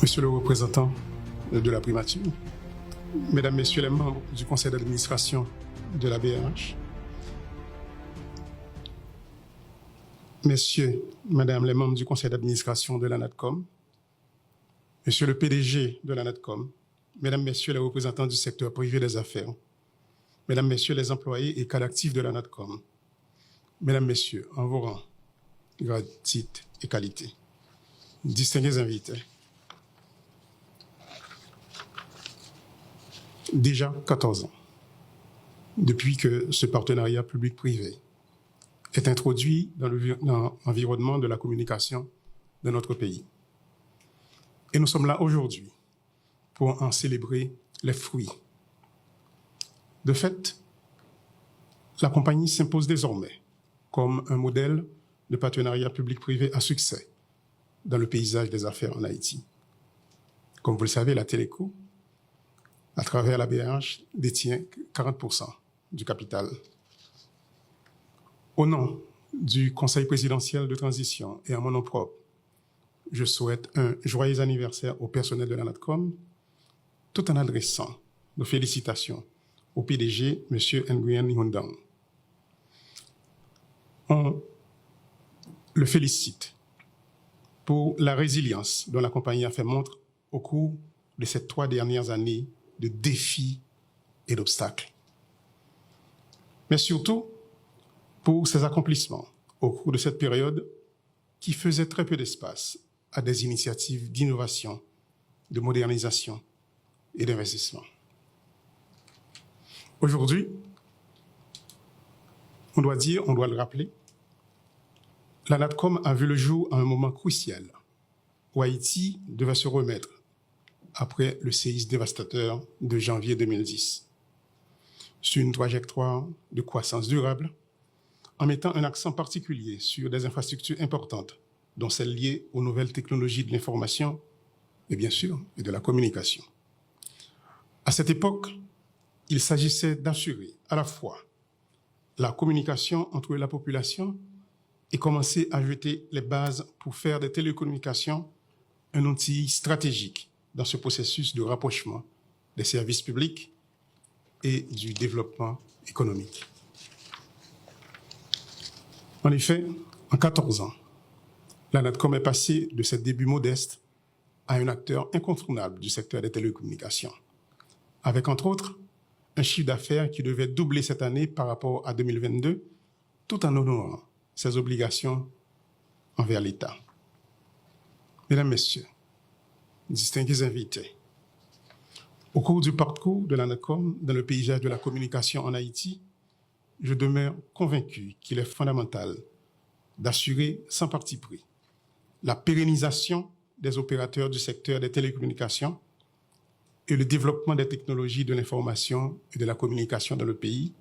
Monsieur le représentant de la primature, Mesdames, Messieurs les membres du conseil d'administration de la BRH, Messieurs, Madame les membres du conseil d'administration de la NADCOM, Monsieur le PDG de la NADCOM, Mesdames, Messieurs les représentants du secteur privé des affaires, Mesdames, Messieurs les employés et cadres actifs de la NADCOM, Mesdames, Messieurs, en vos rangs, grades, titres et qualités, distingués invités, déjà 14 ans, depuis que ce partenariat public-privé est introduit dans l'environnement de la communication de notre pays. Et nous sommes là aujourd'hui pour en célébrer les fruits. De fait, la compagnie s'impose désormais comme un modèle de partenariat public-privé à succès dans le paysage des affaires en Haïti. Comme vous le savez, la Téléco, à travers la BRH, détient 40% du capital. Au nom du Conseil présidentiel de transition et en mon nom propre, je souhaite un joyeux anniversaire au personnel de la NADCOM, tout en adressant nos félicitations au PDG, M. Nguyen Nhondang. On le félicite pour la résilience dont la compagnie a fait montre au cours de ces 3 dernières années de défis et d'obstacles. Mais surtout, pour ses accomplissements au cours de cette période qui faisait très peu d'espace à des initiatives d'innovation, de modernisation et d'investissement. Aujourd'hui, on doit le rappeler, la NADCOM a vu le jour à un moment crucial où Haïti devait se remettre après le séisme dévastateur de janvier 2010, sur une trajectoire de croissance durable, en mettant un accent particulier sur des infrastructures importantes, dont celles liées aux nouvelles technologies de l'information et bien sûr de la communication. À cette époque, il s'agissait d'assurer à la fois la communication entre la population et commencer à jeter les bases pour faire des télécommunications un outil stratégique dans ce processus de rapprochement des services publics et du développement économique. En effet, en 14 ans, la NADCOM est passée de ses débuts modestes à un acteur incontournable du secteur des télécommunications, avec entre autres un chiffre d'affaires qui devait doubler cette année par rapport à 2022, tout en honorant ses obligations envers l'État. Mesdames, Messieurs, distingués invités, au cours du parcours de la NADCOM dans le paysage de la communication en Haïti, je demeure convaincu qu'il est fondamental d'assurer sans parti pris la pérennisation des opérateurs du secteur des télécommunications et le développement des technologies de l'information et de la communication dans le pays,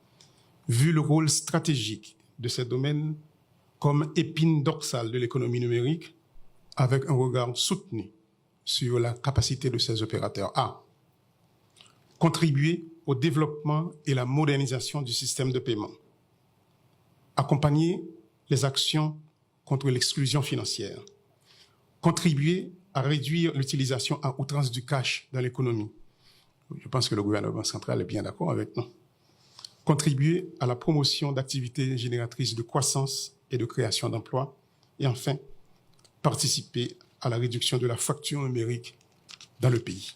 vu le rôle stratégique de ces domaines comme épine dorsale de l'économie numérique, avec un regard soutenu sur la capacité de ces opérateurs à contribuer au développement et la modernisation du système de paiement, accompagner les actions contre l'exclusion financière, contribuer à réduire l'utilisation à outrance du cash dans l'économie. Je pense que le gouvernement central est bien d'accord avec nous. Contribuer à la promotion d'activités génératrices de croissance et de création d'emplois. Et enfin, participer à la réduction de la fracture numérique dans le pays.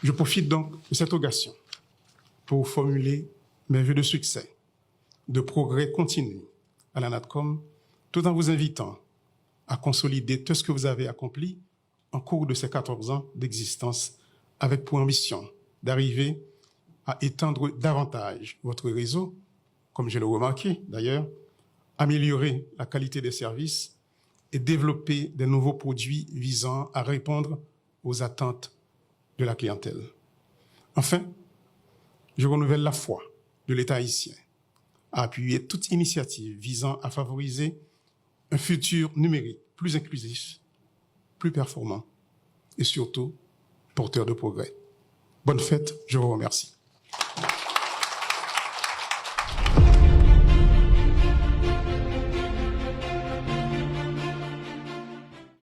Je profite donc de cette occasion pour formuler mes vœux de succès, de progrès continu à la NADCOM, tout en vous invitant à consolider tout ce que vous avez accompli en cours de ces 14 ans d'existence, avec pour ambition d'arriver à étendre davantage votre réseau, comme je l'ai remarqué d'ailleurs, améliorer la qualité des services et développer des nouveaux produits visant à répondre aux attentes de la clientèle. Enfin, je renouvelle la foi de l'État haïtien à appuyer toute initiative visant à favoriser un futur numérique plus inclusif, plus performant et surtout porteur de progrès. Bonne fête, je vous remercie.